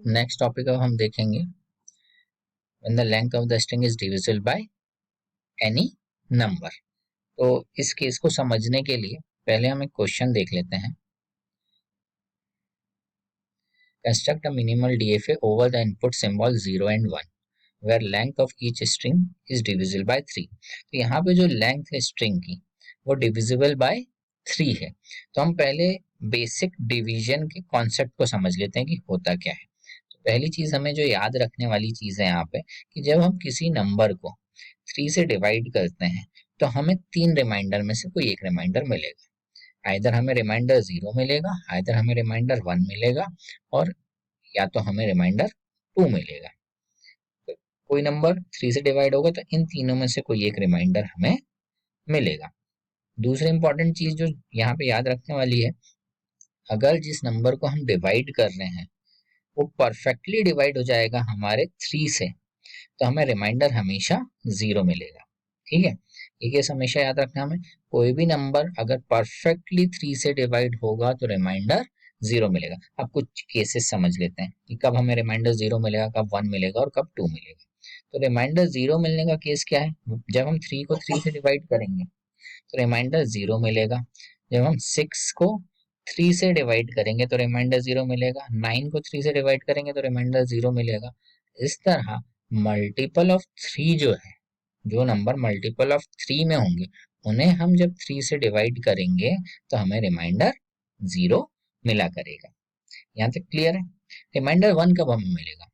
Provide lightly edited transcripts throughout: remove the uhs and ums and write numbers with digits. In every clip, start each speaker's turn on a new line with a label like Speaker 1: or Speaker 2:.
Speaker 1: Next topic अब हम देखेंगे when the length of the string is divisible by any number। तो इस केस को समझने के लिए पहले हम एक क्वेश्चन देख लेते हैं। Construct a minimal DFA over the input symbol 0 and 1 where length of each string is divisible by 3। तो यहाँ पे जो लेंथ है स्ट्रिंग की वो डिविजिबल बाय 3 है। तो हम पहले बेसिक डिवीजन के कॉन्सेप्ट को समझ लेते हैं कि होता क्या है। तो पहली चीज हमें जो याद रखने वाली चीज है यहाँ पे कि जब हम किसी नंबर को 3 से डिवाइड करते हैं तो हमें 3 रिमाइंडर में से कोई एक रिमाइंडर मिलेगा। आइदर हमें रिमाइंडर 0 मिलेगा, आइदर हमें रिमाइंडर 1 मिलेगा, और या तो हमें रिमाइंडर 2 मिलेगा। तो कोई नंबर 3 से डिवाइड होगा तो इन तीनों में से कोई एक रिमाइंडर हमें मिलेगा। दूसरी इंपॉर्टेंट चीज जो यहाँ पे याद रखने वाली है, अगर जिस नंबर को हम डिवाइड कर रहे हैं वो परफेक्टली डिवाइड हो जाएगा हमारे 3 से, तो हमें रिमाइंडर हमेशा 0 मिलेगा। ठीक है, ये केस हमेशा याद रखना। हमें कोई भी नंबर अगर परफेक्टली 3 से डिवाइड होगा तो रिमाइंडर 0 मिलेगा। अब कुछ केसेस समझ लेते हैं कि कब हमें रिमाइंडर 0 मिलेगा, कब 1 मिलेगा और कब 2 मिलेगा। तो रिमाइंडर 0 मिलने का केस क्या है, जब हम 3 को 3 से डिवाइड करेंगे तो रिमाइंडर 0 मिलेगा। जब हम 6 को 3 से डिवाइड करेंगे तो रिमाइंडर 0 मिलेगा। 9 को 3 से डिवाइड करेंगे तो रिमाइंडर 0 मिलेगा। इस तरह मल्टीपल ऑफ 3 जो है, जो नंबर मल्टीपल ऑफ 3 में होंगे उन्हें हम जब 3 से डिवाइड करेंगे तो हमें रिमाइंडर 0 मिला करेगा। यहाँ तक क्लियर है। रिमाइंडर 1 कब हमें मिलेगा,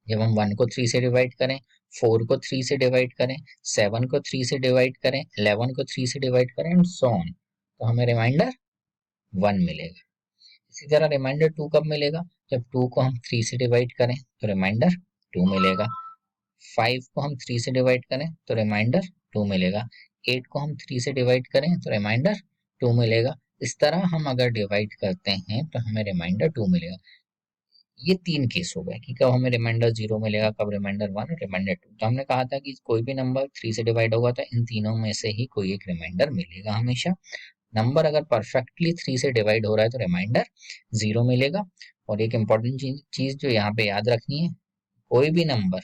Speaker 1: जब हम 1 को 3 से डिवाइड करें, 4 को 3 से डिवाइड करें, 7 को 3 से डिवाइड करें, 11 को 3 से डिवाइड करें एंड सो ऑन, तो हमें रिमाइंडर 1 मिलेगा। इसी तरह रिमाइंडर 2 कब मिलेगा, जब 2 को हम 3 से डिवाइड करें तो रिमाइंडर 2 मिलेगा। 5 को हम 3 से डिवाइड करें तो रिमाइंडर 2 मिलेगा। 8 को हम 3 से डिवाइड करें तो रिमाइंडर 2 मिलेगा। इस तरह हम अगर डिवाइड करते हैं तो हमें रिमाइंडर 2 मिलेगा। ये 3 केस हो गए कि कब हमें रिमाइंडर 0 मिलेगा, कब रिमाइंडर 1 और रिमाइंडर 2। तो हमने कहा था कि कोई भी नंबर 3 से डिवाइड होगा तो इन तीनों में से ही कोई एक रिमाइंडर मिलेगा हमेशा। नंबर अगर परफेक्टली 3 से डिवाइड हो रहा है तो रिमाइंडर 0 मिलेगा। और एक इंपॉर्टेंट चीज जो यहाँ पे याद रखनी है, कोई भी नंबर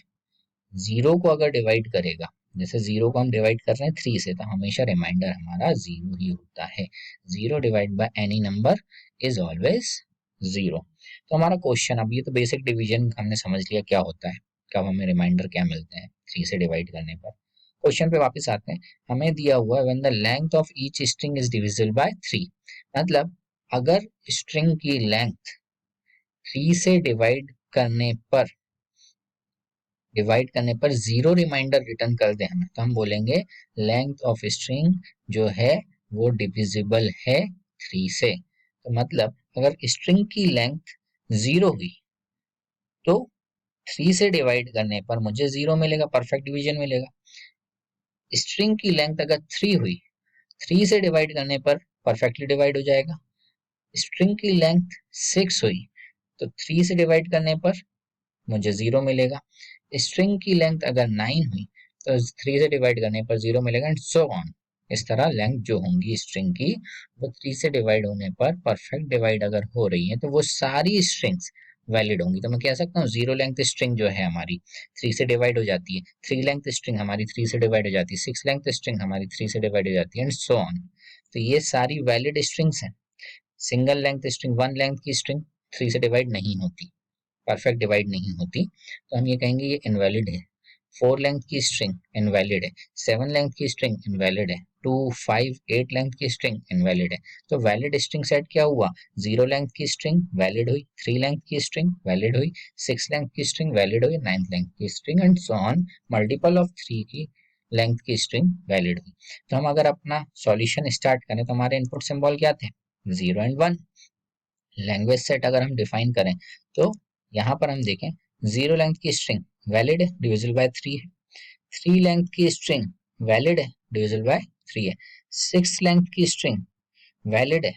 Speaker 1: 0 को अगर डिवाइड करेगा, जैसे 0 को हम डिवाइड कर रहे हैं 3 से, तो हमेशा रिमाइंडर हमारा 0 ही होता है। 0 divide by any number is always 0। तो हमारा क्वेश्चन, अब ये तो बेसिक डिवीजन हमने समझ लिया क्या होता है, कब हमें रिमाइंडर क्या मिलते हैं 3 से डिवाइड करने पर। क्वेश्चन पे वापस आते हैं। हमें दिया हुआ है when the length of each string is divisible bye 3। मतलब अगर स्ट्रिंग की लेंथ 3 से डिवाइड करने पर 0 रिमाइंडर रिटर्न कर दे हमें, तो हम बोलेंगे लेंथ ऑफ स्ट्रिंग जो है वो डिविजिबल है 3 से। तो मतलब अगर स्ट्रिंग की लेंथ 0 हुई तो 3 से डिवाइड करने पर मुझे 0 मिलेगा, परफेक्ट डिवीजन मिलेगा। स्ट्रिंग की लेंथ अगर 3 हुई, 3 से डिवाइड करने पर परफेक्टली डिवाइड हो जाएगा। स्ट्रिंग की लेंथ 6 हुई तो 3 से डिवाइड करने पर मुझे 0 मिलेगा। स्ट्रिंग की लेंथ अगर 9 हुई तो 3 से डिवाइड करने पर 0 मिलेगा एंड सो ऑन। इस तरह लेंथ जो होंगी स्ट्रिंग की वो 3 से डिवाइड होने पर परफेक्ट डिवाइड अगर हो रही है तो वो सारी स्ट्रिंग्स वैलिड होंगी। तो मैं कह सकता हूँ 0 लेंथ स्ट्रिंग जो है हमारी 3 से डिवाइड हो जाती है, 3 लेंथ स्ट्रिंग हमारी 3 से डिवाइड हो जाती है, 6 लेंथ स्ट्रिंग हमारी 3 से डिवाइड हो जाती है एंड सो ऑन। तो ये सारी वैलिड स्ट्रिंग्स हैं। सिंगल लेंथ स्ट्रिंग, 1 लेंथ की स्ट्रिंग 3 से डिवाइड नहीं होती, परफेक्ट डिवाइड नहीं होती, तो हम ये कहेंगे ये इनवैलिड है। 4 लेंथ की स्ट्रिंग इनवैलिड है, 7 लेंथ की स्ट्रिंग इनवैलिड है, 2, 5, 8 लेंथ की स्ट्रिंग इनवैलिड है। तो वैलिड स्ट्रिंग सेट क्या हुआ, 0 लेंथ की स्ट्रिंग वैलिड हुई, 3 लेंथ की स्ट्रिंग वैलिड हुई, 6 लेंथ की स्ट्रिंग वैलिड हुई, 9 लेंथ की string and so on, multiple of 3 की लेंथ की स्ट्रिंग वैलिड हुई। तो हम अगर अपना सॉल्यूशन स्टार्ट करें तो हमारे इनपुट सिंबल क्या थे, 0 एंड 1। लैंग्वेज सेट अगर हम डिफाइन करें तो यहाँ पर हम देखें 0 लेंथ की स्ट्रिंग वैलिड है, डिविजिबल बाय 3 है। 3 लेंथ की स्ट्रिंग वैलिड है, डिविजिबल बाय 3 है। 6 लेंथ की स्ट्रिंग वैलिड है,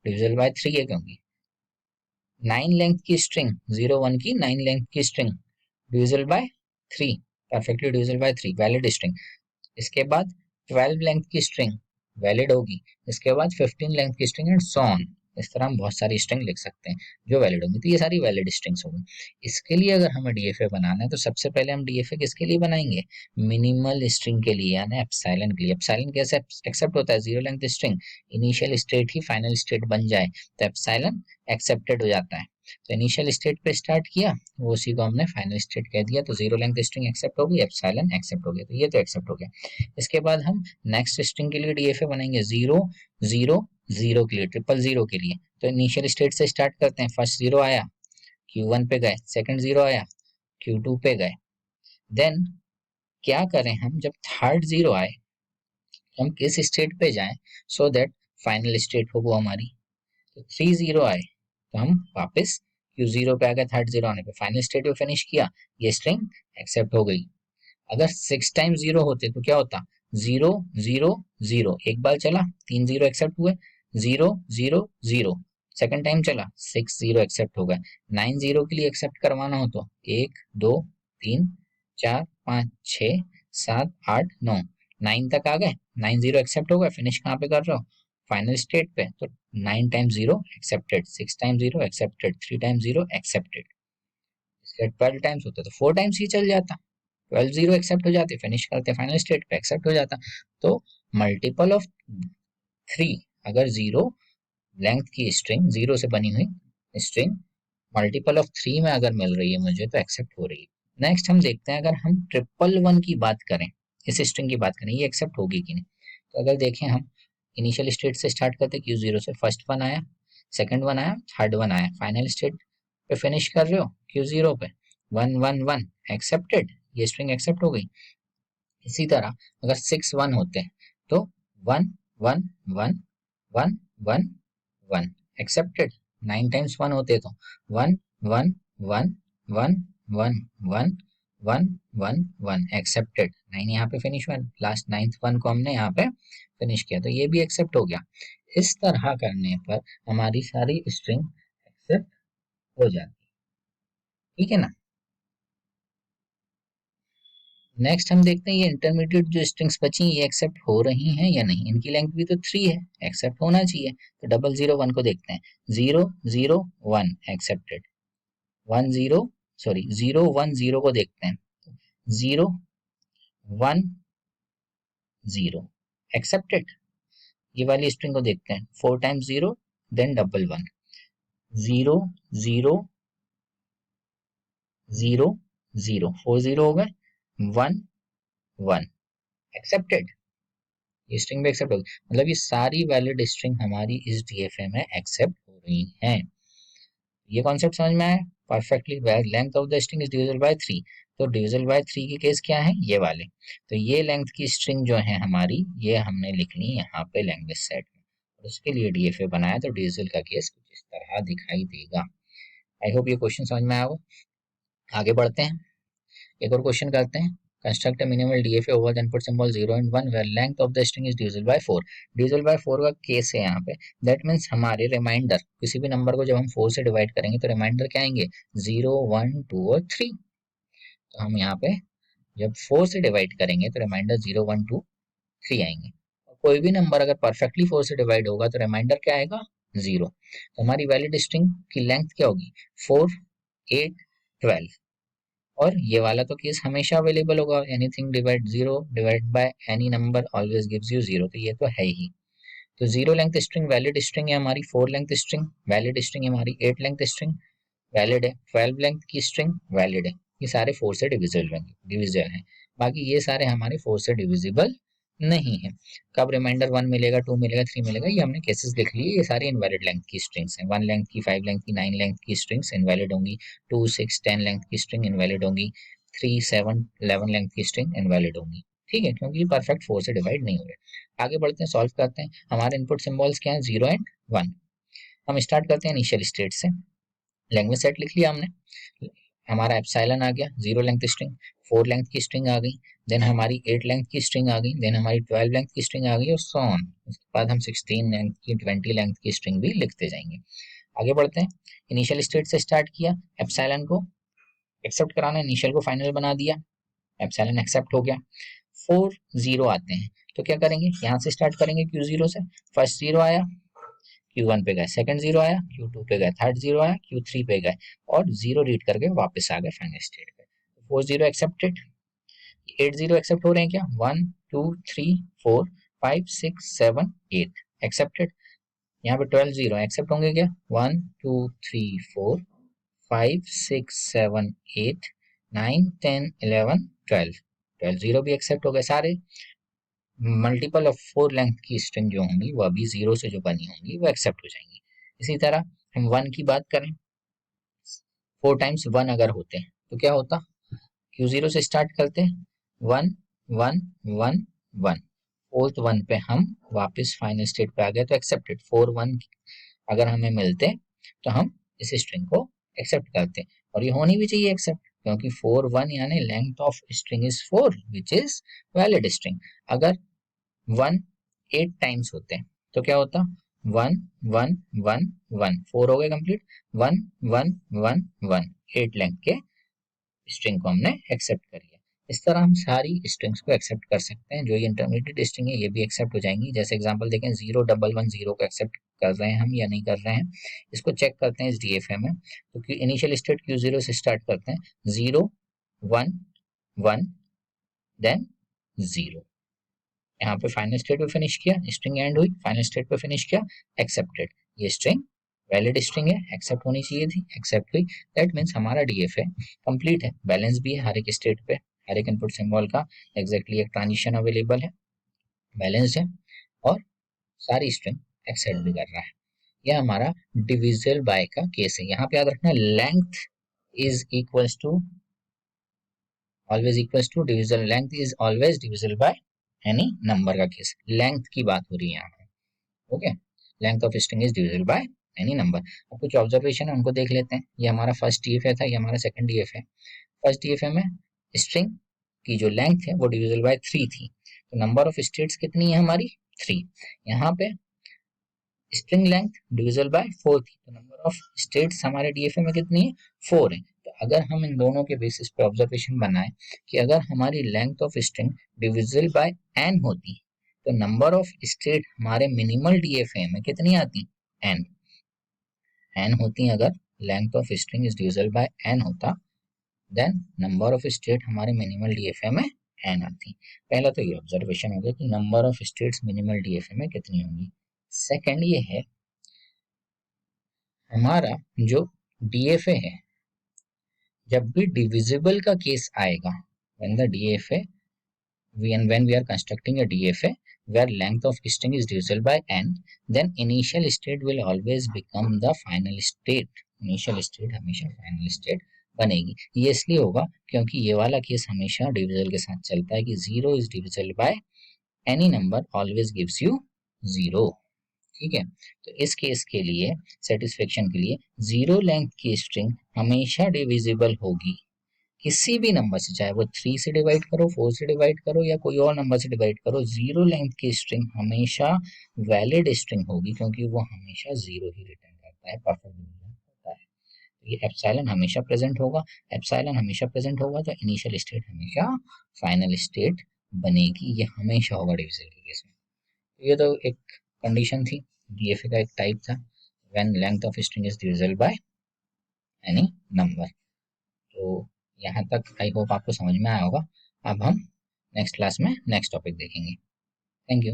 Speaker 1: डिविजिबल बाय 3 है, क्योंकि 9 लेंथ की स्ट्रिंग 0 1 की 9 लेंथ की string divisible by 3, perfectly divisible by 3, valid string. इसके बाद 12 लेंथ की स्ट्रिंग वैलिड होगी, इसके बाद 15 लेंथ की स्ट्रिंग एंड सो ऑन। इस तरह हम बहुत सारी स्ट्रिंग लिख सकते हैं जो वैलिड होंगी। तो ये सारी वैलिड स्ट्रिंग्स होंगी। इसके लिए अगर हमें डीएफए बनाना है तो सबसे पहले हम डीएफए किसके लिए बनाएंगे, मिनिमल स्ट्रिंग के लिए, यानी एप्सिलॉन के लिए। एप्सिलॉन कैसे एक्सेप्ट होता है, zero length string initial state ही फाइनल स्टेट बन जाए तो एप्सिलॉन एक्सेप्टेड हो जाता है। तो इनिशियल स्टेट पे स्टार्ट किया, वो उसी को हमने फाइनल स्टेट कह दिया, तो जीरो लेंथ स्ट्रिंग एक्सेप्ट होगी, एप्सिलॉन एक्सेप्ट हो गया, तो ये तो एक्सेप्ट हो गया। इसके बाद हम नेक्स्ट स्ट्रिंग के लिए डीएफए बनाएंगे, जीरो जीरो जीरो के लिए, ट्रिपल जीरो के लिए। तो इनिशियल स्टेट से स्टार्ट करते हैं, फर्स्ट जीरो आया Q1 पे गए, सेकंड जीरो आया Q2 पे गए। देन क्या करें हम, जब थर्ड जीरो आए हम किस स्टेट पे जाएं सो दैट फाइनल स्टेट हो वो हमारी। तो थ्री जीरो आए तो हम वापस Q0 पे आ गए, थर्ड जीरो आने पे फाइनल स्टेट पे फिनिश किया, ये स्ट्रिंग एक्सेप्ट हो गई। अगर सिक्स टाइम जीरो होते तो क्या होता, जीरो जीरो जीरो, एक बार चला तीन जीरो एक्सेप्ट हुए, zero zero zero, second time चला सिक्स जीरो एक्सेप्ट हो गए। नाइन जीरो के लिए एक्सेप्ट करवाना हो तो एक दो तीन चार पाँच छ सात आठ नौ, नाइन तक आ गए, नाइन जीरो एक्सेप्ट हो गए, फिनिश कहाँ पे कर रहे हो, फाइनल स्टेट पे। तो nine time zero accepted, six time zero accepted, three time zero accepted. इसके 12 टाइम्स होता तो फोर टाइम्स ही चल जाता, 12 जीरो एक्सेप्ट हो जाते, फिनिश करते फाइनल स्टेट पे, एक्सेप्ट हो जाता। तो मल्टीपल ऑफ थ्री, अगर जीरो लेंथ की स्ट्रिंग, जीरो से बनी हुई स्ट्रिंग मल्टीपल ऑफ थ्री में अगर मिल रही है मुझे तो एक्सेप्ट हो रही है। नेक्स्ट हम देखते हैं, अगर हम ट्रिपल वन की बात करें, इस स्ट्रिंग की बात करें, ये एक्सेप्ट होगी कि नहीं। तो अगर देखें हम इनिशियल स्टेट से स्टार्ट करते, क्यू जीरो से, फर्स्ट वन आया, सेकंड वन आया, थर्ड वन आया, फाइनल स्टेट पे फिनिश कर रहे हो क्यू जीरो पे, वन वन वन एक्सेप्टेड, ये स्ट्रिंग एक्सेप्ट हो गई। इसी तरह अगर सिक्स वन होते हैं तो one one one one one one accepted, nine times one होते तो one one one one one one one one one accepted, nine यहाँ पे फिनिश हुआ, लास्ट नाइन्थ वन को हमने यहाँ पे फिनिश किया, तो ये भी एक्सेप्ट हो गया। इस तरह करने पर हमारी सारी स्ट्रिंग एक्सेप्ट हो जाती है, ठीक है ना। नेक्स्ट हम देखते हैं ये इंटरमीडिएट जो स्ट्रिंग्स बची ये एक्सेप्ट हो रही हैं या नहीं, इनकी लेंथ भी तो थ्री है, एक्सेप्ट होना चाहिए। तो डबल जीरो वन को देखते हैं, zero zero one accepted, one zero sorry zero one zero को देखते हैं, जीरो वन जीरो एक्सेप्टेड। ये वाली स्ट्रिंग को देखते हैं, four times zero then double one, zero zero zero zero, four zero हो गए, वन वन एक्सेप्टेड, ये स्ट्रिंग भी एक्सेप्ट होगी। मतलब ये सारी वैलिड स्ट्रिंग हमारी इस डीएफए में एक्सेप्ट हो रही हैं। ये कॉन्सेप्ट समझ में आया perfectly. Length of the string is divisible by three, तो डिविजिबल बाय थ्री के केस क्या है, ये वाले। तो ये लेंथ की स्ट्रिंग जो है हमारी, ये हमने लिखनी यहाँ पे लैंग्वेज सेट में, और उसके लिए डीएफए बनाया, तो डिविजिबल का केस कुछ इस तरह दिखाई देगा। आई होप ये क्वेश्चन समझ में आया हो। आगे बढ़ते हैं, एक और क्वेश्चन करते हैं। Construct a minimal DFA over the input symbol 0 and 1 where length of the string is divisible by 4। divisible by 4 का केस है यहाँ पे, दैट मीन्स हमारे रिमाइंडर, किसी भी नंबर को जब हम 4 से डिवाइड करेंगे तो रिमाइंडर क्या आएंगे, 0 1 2 और 3। तो हम यहाँ पे जब 4 से डिवाइड करेंगे तो रिमाइंडर 0 1 2 3 आएंगे। और कोई भी नंबर अगर परफेक्टली 4 से डिवाइड होगा तो रिमाइंडर क्या आएगा, 0। तो हमारी वैलिड स्ट्रिंग की लेंथ क्या होगी, 4 8 12। और ये वाला तो केस हमेशा अवेलेबल होगा, anything divide zero divide by any number always gives you zero, तो ये तो है ही। तो zero length string valid string है हमारी, four length string valid string है हमारी, एट लेंथ स्ट्रिंग वैलिड है, 12 लेंथ की स्ट्रिंग वैलिड है। ये सारे फोर से डिविजिबल हैं। बाकी ये सारे हमारे फोर से डिविजिबल नहीं है। कब रिमाइंडर वन मिलेगा, टू मिलेगा, थ्री मिलेगा, ये हमने केसेस लिख लिए। ये सारी इनवैलिड लेंथ की स्ट्रिंग्स हैं, वन लेंथ की, फाइव लेंथ की, नाइन लेंथ की स्ट्रिंग्स इनवैलिड होंगी, टू सिक्स 10 लेंथ की स्ट्रिंग इनवैलिड होंगी, थ्री सेवन 11 लेंथ की स्ट्रिंग इनवैलिड होंगी, ठीक है, क्योंकि परफेक्ट फोर से डिवाइड नहीं हो रहे। आगे बढ़ते हैं, सॉल्व करते हैं। हमारे इनपुट सिंबल्स क्या है, जीरो एंड वन। हम स्टार्ट करते हैं इनिशियल स्टेट से, लैंग्वेज सेट लिख लिया हमने, हमारा एप्सिलॉन आ गया, zero length string, four length की स्ट्रिंग आ गई, देन हमारी एट लेंथ की स्ट्रिंग आ गई, देन हमारी 12 लेंथ की स्ट्रिंग आ गई, और सो ऑन। उसके बाद हम 16 लेंथ की, 20 लेंथ की स्ट्रिंग भी लिखते जाएंगे। आगे बढ़ते हैं, इनिशियल स्टेट से स्टार्ट किया, एप्सिलॉन को एक्सेप्ट कराना, इनिशियल को फाइनल बना दिया, एप्सिलॉन एक्सेप्ट हो गया। फोर जीरो आते हैं तो क्या करेंगे, यहाँ से स्टार्ट करेंगे क्यू जीरो से, फर्स्ट जीरो आया Q1 पे गए, सेकंड 0 आया, Q2 पे गए, थर्ड 0 आया, Q3 पे गए और 0 रीड करके वापस आ गए फाइनल स्टेट पे। 4 0 एक्सेप्टेड, 8 0 एक्सेप्ट हो रहे हैं क्या? 1 2 3 4 5 6 7 8 एक्सेप्टेड। यहाँ पे 12 0 एक्सेप्ट होंगे क्या? 1 2 3 4 5 6 7 8 9 10 11 12 12 0 भी एक्सेप्ट हो गए सारे। मल्टीपल ऑफ 4 लेंथ की स्ट्रिंग जो होंगी वो अभी 0 से जो बनी होंगी वो एक्सेप्ट हो जाएंगी। इसी तरह हम 1 की बात करें, 4 टाइम्स 1 अगर होते हैं तो क्या होता? Q0 से स्टार्ट करते हैं, 1 1 1 1, फोर्थ 1 पे हम वापस फाइनल स्टेट पे आ गए तो एक्सेप्टेड। 4 1 अगर हमें मिलते तो हम इस स्ट्रिंग को एक्सेप्ट करते, और ये होनी भी चाहिए एक्सेप्ट, क्योंकि 4 1 यानी length of string is 4 which is valid string. अगर 1 8 टाइम्स होते हैं तो क्या होता? 1 1 1 1, 4 हो गए कंप्लीट, 1 1 1 1, 8 लेंथ के स्ट्रिंग को हमने एक्सेप्ट कर लिया। इस तरह हम सारी स्ट्रिंग्स को एक्सेप्ट कर सकते हैं। जो ये इंटरमीडिएट स्ट्रिंग है ये भी एक्सेप्ट हो जाएंगी। जैसे एग्जांपल देखें, 0 1 1 0 को एक्सेप्ट कर रहे हैं हम या नहीं कर रहे हैं, इसको चेक करते हैं इस डीएफए में। तो इनिशियल स्टेट Q0 से स्टार्ट करते हैं, 0 1 1 देन 0, यहाँ पे फाइनल स्टेट पे फिनिश किया, स्ट्रिंग एंड हुई, फाइनल स्टेट पे फिनिश किया, एक्सेप्टेड। ये स्ट्रिंग वैलिड स्ट्रिंग है, एक्सेप्ट होनी चाहिए थी, एक्सेप्ट हुई। दैट मीन्स हमारा डीएफए कंप्लीट है, बैलेंस भी है हर एक स्टेट पे, हर एक इनपुट सिंबल का एग्जैक्टली एक ट्रांजिशन अवेलेबल है, बैलेंस्ड है और सारी स्ट्रिंग एक्सेप्ट भी कर रहा है। यह हमारा डिविजिबल बाय का केस है। यहाँ पे याद रखना, length is equals to always equals to divisible, length is always divisible by any number का केस, लेंथ की बात हो रही है यहाँ पे। Okay, length of string is divisible by any number. अब कुछ ऑब्जर्वेशन है उनको देख लेते हैं। ये हमारा फर्स्ट डीएफए था, ये हमारा सेकंड डीएफए है। फर्स्ट डीएफए में स्ट्रिंग की जो लेंथ है वो डिविजिबल बाय 3 थी, तो नंबर ऑफ स्टेट्स कितनी है हमारी? 3। यहाँ पे स्ट्रिंग लेंथ डिविजिबल बाय 4 थी, तो नंबर ऑफ स्टेट्स हमारे डीएफए में कितनी है? 4 है। तो अगर हम इन दोनों के बेसिस पे ऑब्जर्वेशन बनाए कि अगर हमारी length of string divisible by n होती तो नंबर ऑफ स्टेट हमारे मिनिमल डीएफए में कितनी आती? n। n होती अगर length of string is divisible bye n होता, देन नंबर ऑफ स्टेट हमारे मिनिमल डीएफए में n आती। पहला तो ये ऑब्जर्वेशन हो गया कि number of states minimal DFA में कितनी होंगी। सेकंड ये है, हमारा जो डीएफए है जब भी डिविजिबल का केस आएगा, when the DFA when we are constructing a DFA where length of string is divisible by n, then initial state will always become the final state। initial state हमेशा final state बनेगी। ये इसलिए होगा क्योंकि ये वाला case हमेशा divisible के साथ चलता है कि 0 is divisible by any number always gives you 0। ठीक है, तो इस केस के लिए सेटिस्फेक्शन के लिए 0 लेंथ की स्ट्रिंग हमेशा डिविजिबल होगी किसी भी नंबर से, चाहे वो 3 से डिवाइड करो, 4 से डिवाइड करो या कोई और नंबर से डिवाइड करो। 0 लेंथ की स्ट्रिंग हमेशा वैलिड स्ट्रिंग होगी क्योंकि वो हमेशा 0 ही रिटर्न करता है, परफेक्ट डिवीजन होता है। तो ये एप्सिलॉन हमेशा प्रेजेंट होगा, एप्सिलॉन हमेशा प्रेजेंट होगा तो इनिशियल स्टेट हमेशा फाइनल स्टेट बनेगी, ये हमेशा होगा डिविजन के केस में। तो ये तो एक कंडीशन थी, डीएफए का एक टाइप था, when length of string is divisible by any number. तो यहाँ तक आई होप आपको समझ में आया होगा। अब हम नेक्स्ट क्लास में नेक्स्ट टॉपिक देखेंगे। Thank you.